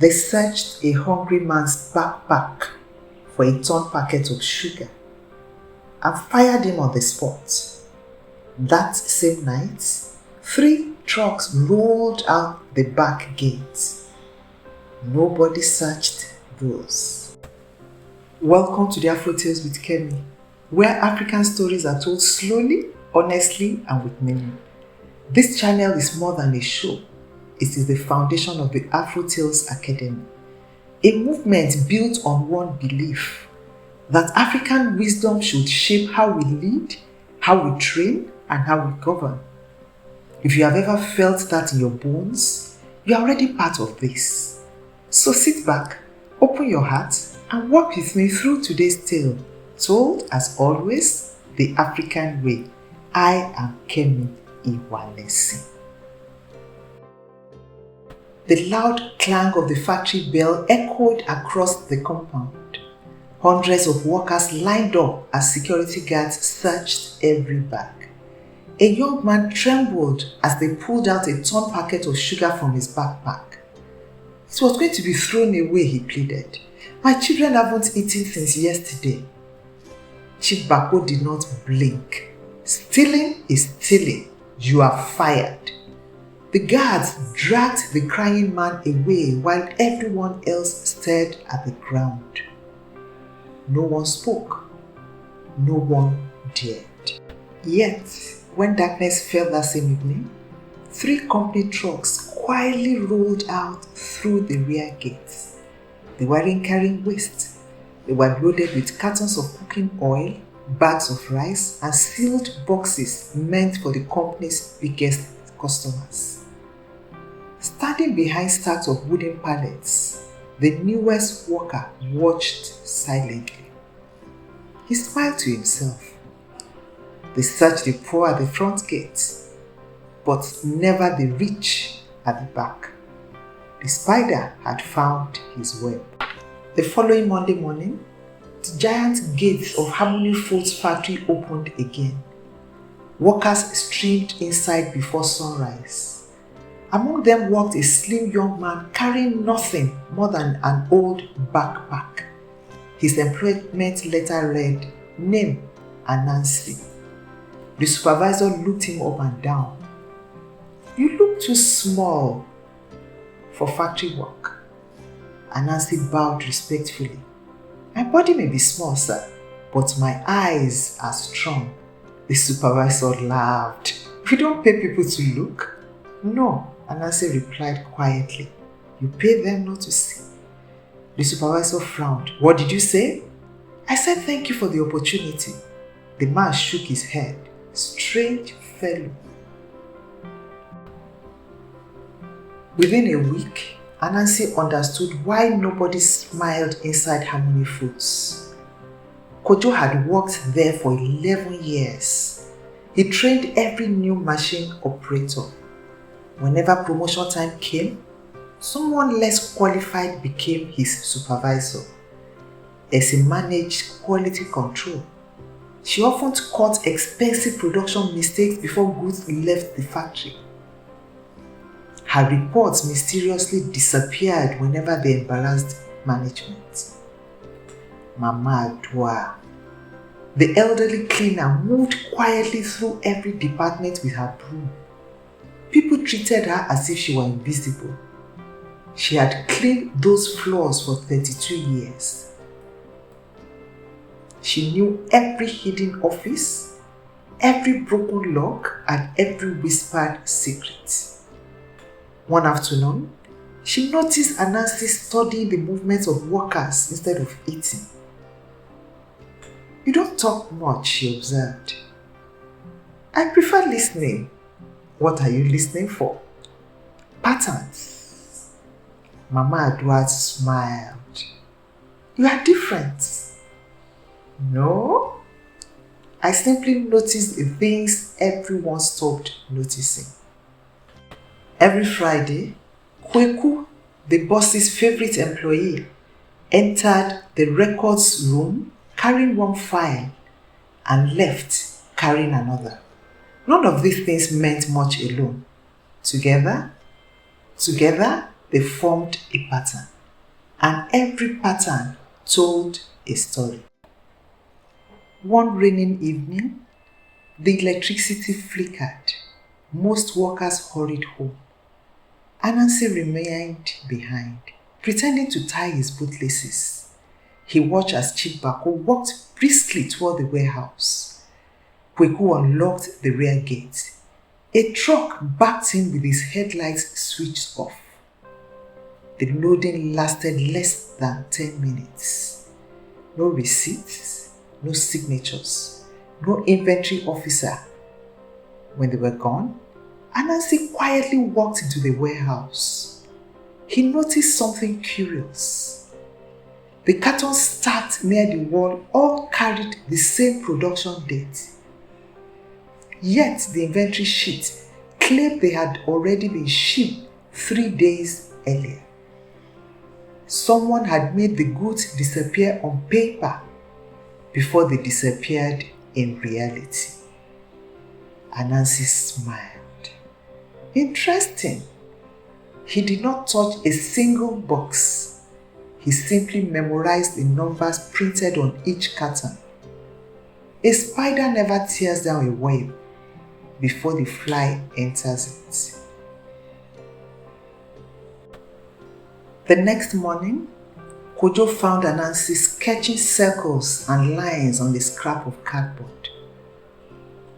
They searched a hungry man's backpack for a torn packet of sugar and fired him on the spot. That same night, 3 trucks rolled out the back gates. Nobody searched those. Welcome to the Afro Tales with Kemi, where African stories are told slowly, honestly, and with meaning. This channel is more than a show. It is the foundation of the Afro Tales Academy, a movement built on one belief, that African wisdom should shape how we lead, how we train, and how we govern. If you have ever felt that in your bones, you are already part of this. So sit back, open your heart, and walk with me through today's tale, told as always the African way. I am Kemi Iwanesi. The loud clang of the factory bell echoed across the compound. Hundreds of workers lined up as security guards searched every bag. A young man trembled as they pulled out a torn packet of sugar from his backpack. It was going to be thrown away, he pleaded. My children haven't eaten since yesterday. Chief Bako did not blink. Stealing is stealing. You are fired. The guards dragged the crying man away while everyone else stared at the ground. No one spoke. No one dared. Yet, when darkness fell that same evening, 3 company trucks quietly rolled out through the rear gates. They weren't carrying waste. They were loaded with cartons of cooking oil, bags of rice, and sealed boxes meant for the company's biggest customers. Standing behind stacks of wooden pallets, the newest worker watched silently. He smiled to himself. They searched the poor at the front gate, but never the rich at the back. The spider had found his web. The following Monday morning, the giant gates of Harmony Foods factory opened again. Workers streamed inside before sunrise. Among them walked a slim young man carrying nothing more than an old backpack. His employment letter read, name Anansi. The supervisor looked him up and down. You look too small for factory work. Anansi bowed respectfully. My body may be small, sir, but my eyes are strong. The supervisor laughed. We don't pay people to look. No, Anansi replied quietly. You pay them not to see. The supervisor frowned. What did you say? I said thank you for the opportunity. The man shook his head. Strange fellow. Within a week, Anansi understood why nobody smiled inside Harmony Foods. Kojo had worked there for 11 years. He trained every new machine operator. Whenever promotion time came, someone less qualified became his supervisor. As he managed quality control, she often caught expensive production mistakes before goods left the factory. Her reports mysteriously disappeared whenever they embarrassed management. Mama Adwa, the elderly cleaner, moved quietly through every department with her broom. People treated her as if she were invisible. She had cleaned those floors for 32 years. She knew every hidden office, every broken lock, and every whispered secret. One afternoon, she noticed Anansi studying the movements of workers instead of eating. You don't talk much, she observed. I prefer listening. What are you listening for? Patterns. Mama Edward smiled. You are different. No, I simply noticed the things everyone stopped noticing. Every Friday, Kweku, the boss's favorite employee, entered the records room carrying one file and left carrying another. None of these things meant much alone. Together, they formed a pattern. and every pattern told a story. One raining evening, the electricity flickered. Most workers hurried home. Anansi remained behind, pretending to tie his bootlaces. He watched as Chief Bako walked briskly toward the warehouse. Kweku unlocked the rear gate. A truck backed in with its headlights switched off. The loading lasted less than 10 minutes. No receipts, no signatures, no inventory officer. When they were gone, Anansi quietly walked into the warehouse. He noticed something curious. The cartons stacked near the wall all carried the same production date. Yet the inventory sheet claimed they had already been shipped 3 days earlier. Someone had made the goods disappear on paper before they disappeared in reality. Anansi smiled. Interesting. He did not touch a single box. He simply memorized the numbers printed on each carton. A spider never tears down a web before the fly enters it. The next morning, Kojo found Anansi sketching circles and lines on the scrap of cardboard.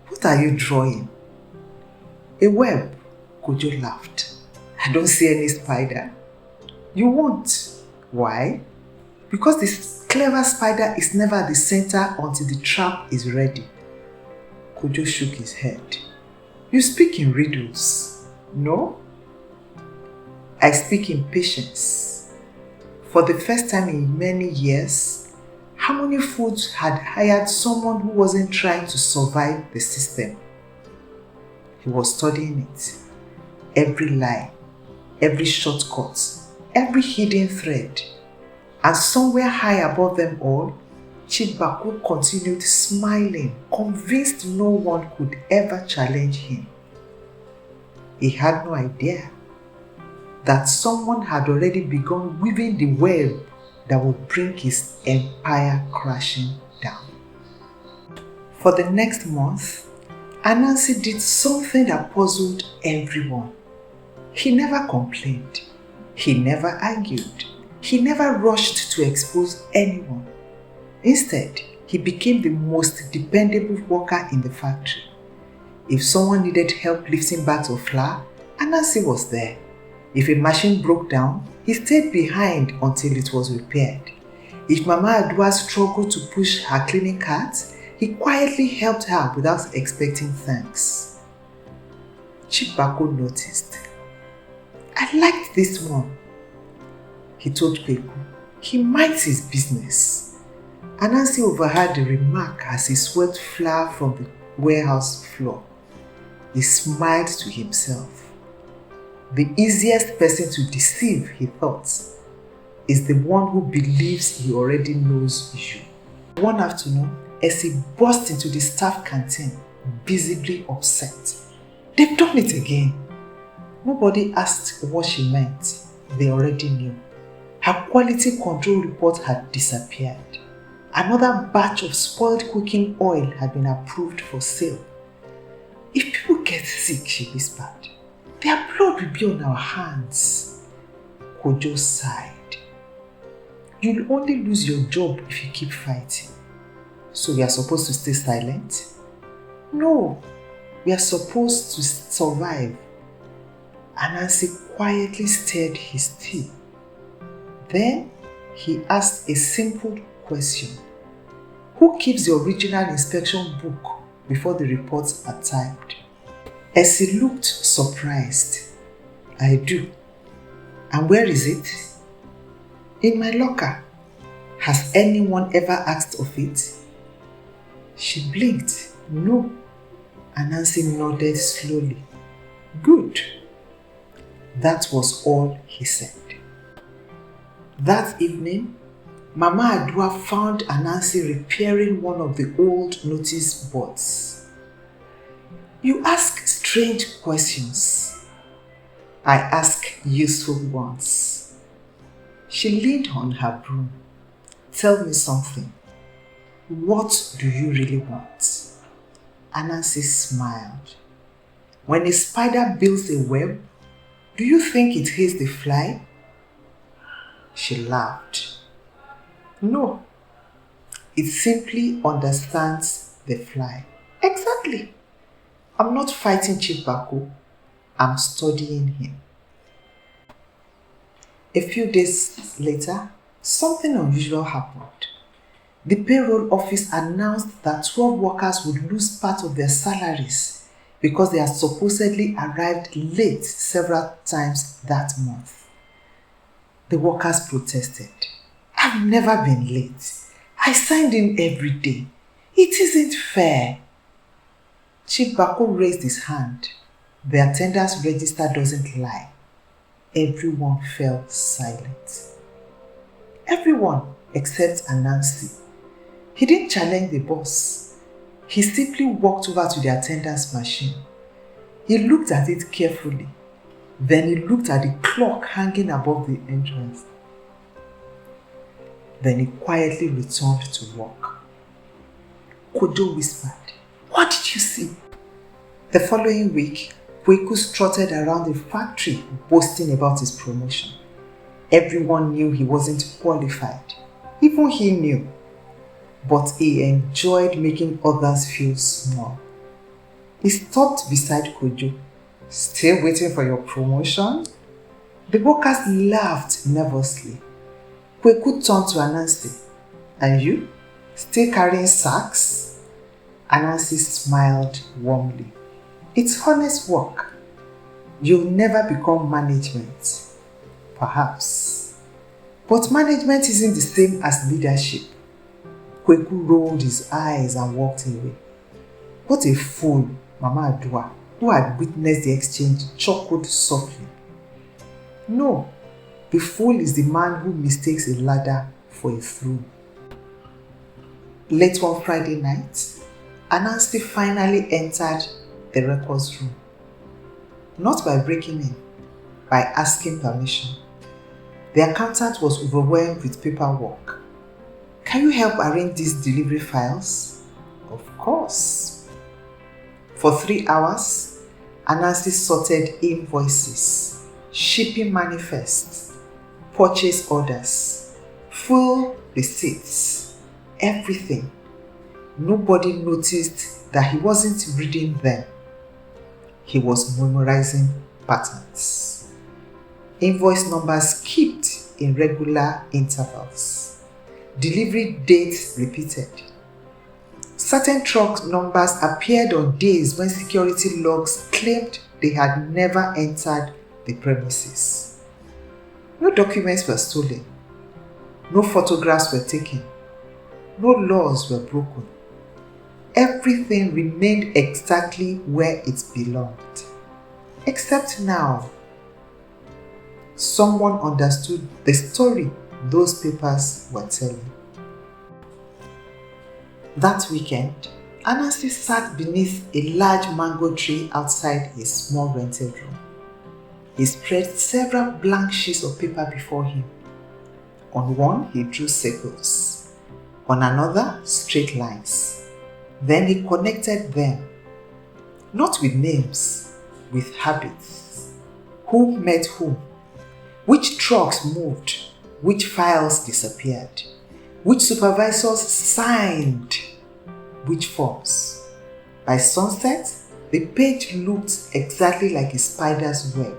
What are you drawing? A web, Kojo laughed. I don't see any spider. You won't. Why? Because this clever spider is never at the center until the trap is ready. Kojo shook his head. You speak in riddles. No? I speak in patience. For the first time in many years, Harmony Foods had hired someone who wasn't trying to survive the system. He was studying it. Every line, every shortcut, every hidden thread. And somewhere high above them all, Chief Bako continued smiling, convinced no one could ever challenge him. He had no idea that someone had already begun weaving the web that would bring his empire crashing down. For the next month, Anansi did something that puzzled everyone. He never complained. He never argued. He never rushed to expose anyone. Instead, he became the most dependable worker in the factory. If someone needed help lifting bags of flour, Anansi was there. If a machine broke down, he stayed behind until it was repaired. If Mama Adua struggled to push her cleaning cart, he quietly helped her without expecting thanks. Chief Bako noticed. I liked this one, he told Kweku. He minds his business. Anansi overheard the remark as he swept flour from the warehouse floor. He smiled to himself. The easiest person to deceive, he thought, is the one who believes he already knows you. One afternoon, Essie burst into the staff canteen, visibly upset. They've done it again. Nobody asked what she meant. They already knew. Her quality control report had disappeared. Another batch of spoiled cooking oil had been approved for sale. If people get sick, she whispered, their blood will be on our hands. Kojo sighed. You'll only lose your job if you keep fighting. So we are supposed to stay silent? No, we are supposed to survive. Anansi quietly stirred his tea. Then he asked a simple question. Who keeps the original inspection book before the reports are typed? Essie looked surprised. I do. And where is it? In my locker. Has anyone ever asked of it? She blinked. No. Anansi nodded slowly. Good. That was all he said. That evening, Mama Adua found Anansi repairing one of the old notice boards. You ask strange questions. I ask useful ones. She leaned on her broom. Tell me something. What do you really want? Anansi smiled. When a spider builds a web, do you think it hates the fly? She laughed. No, it simply understands the fly. Exactly. I'm not fighting Chief Bako. I'm studying him. A few days later, something unusual happened. The payroll office announced that 12 workers would lose part of their salaries because they had supposedly arrived late several times that month. The workers protested. I've never been late. I signed in every day. It isn't fair. Chief Bako raised his hand. The attendance register doesn't lie. Everyone fell silent. Everyone except Anansi. He didn't challenge the boss. He simply walked over to the attendance machine. He looked at it carefully. Then he looked at the clock hanging above the entrance. Then he quietly returned to work. Kojo whispered, "What did you see?" The following week, Kweku strutted around the factory boasting about his promotion. Everyone knew he wasn't qualified. Even he knew. But he enjoyed making others feel small. He stopped beside Kojo. "Still waiting for your promotion?" The workers laughed nervously. Kweku turned to Anansi. "And you? Still carrying sacks?" Anansi smiled warmly. "It's honest work. You'll never become management. Perhaps. But management isn't the same as leadership." Kweku rolled his eyes and walked away. What a fool, Mama Adua, who had witnessed the exchange, chuckled softly. No, the fool is the man who mistakes a ladder for a throne. Late one Friday night, Anansi finally entered the records room. Not by breaking in, by asking permission. The accountant was overwhelmed with paperwork. "Can you help arrange these delivery files?" Of course. For 3 hours, Anansi sorted invoices, shipping manifests, purchase orders, full receipts, everything. Nobody noticed that he wasn't reading them. He was memorizing patterns. Invoice numbers skipped in regular intervals. Delivery dates repeated. Certain truck numbers appeared on days when security logs claimed they had never entered the premises. No documents were stolen. No photographs were taken. No laws were broken. Everything remained exactly where it belonged. Except now, someone understood the story those papers were telling. That weekend, Anansi sat beneath a large mango tree outside his small rented room. He spread several blank sheets of paper before him. On one, he drew circles. On another, straight lines. Then he connected them, not with names, with habits. Who met whom? Which trucks moved? Which files disappeared? Which supervisors signed which forms? By sunset, the page looked exactly like a spider's web.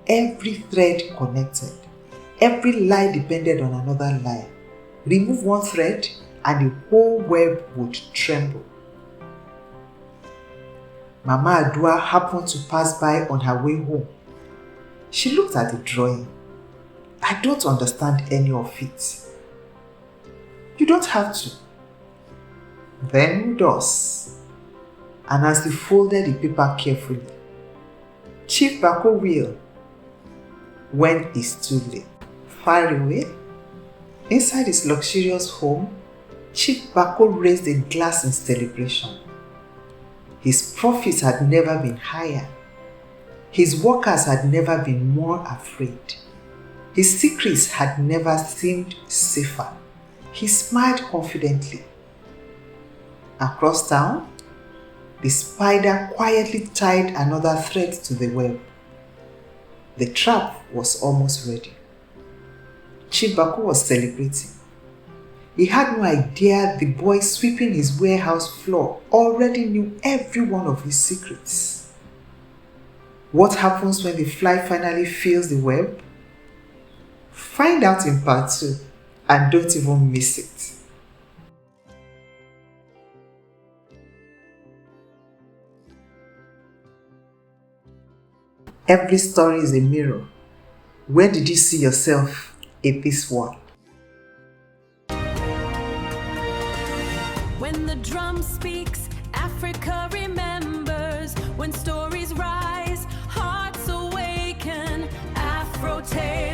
Every thread connected. Every line depended on another line. Remove one thread and the whole web would tremble. Mama Adua happened to pass by on her way home. She looked at the drawing. "I don't understand any of it." "You don't have to." "Then who does?" Anansi folded the paper carefully. "Chief Bako will, when it's too late." Far away, inside his luxurious home, Chief Bako raised a glass in celebration. His profits had never been higher. His workers had never been more afraid. His secrets had never seemed safer. He smiled confidently. Across town, the spider quietly tied another thread to the web. The trap was almost ready. Chief Baku was celebrating. He had no idea the boy sweeping his warehouse floor already knew every one of his secrets. What happens when the fly finally fills the web? Find out in part 2 and don't even miss it. Every story is a mirror. Where did you see yourself in this one? When the drum speaks, Africa remembers. When stories rise, hearts awaken. Afro tales.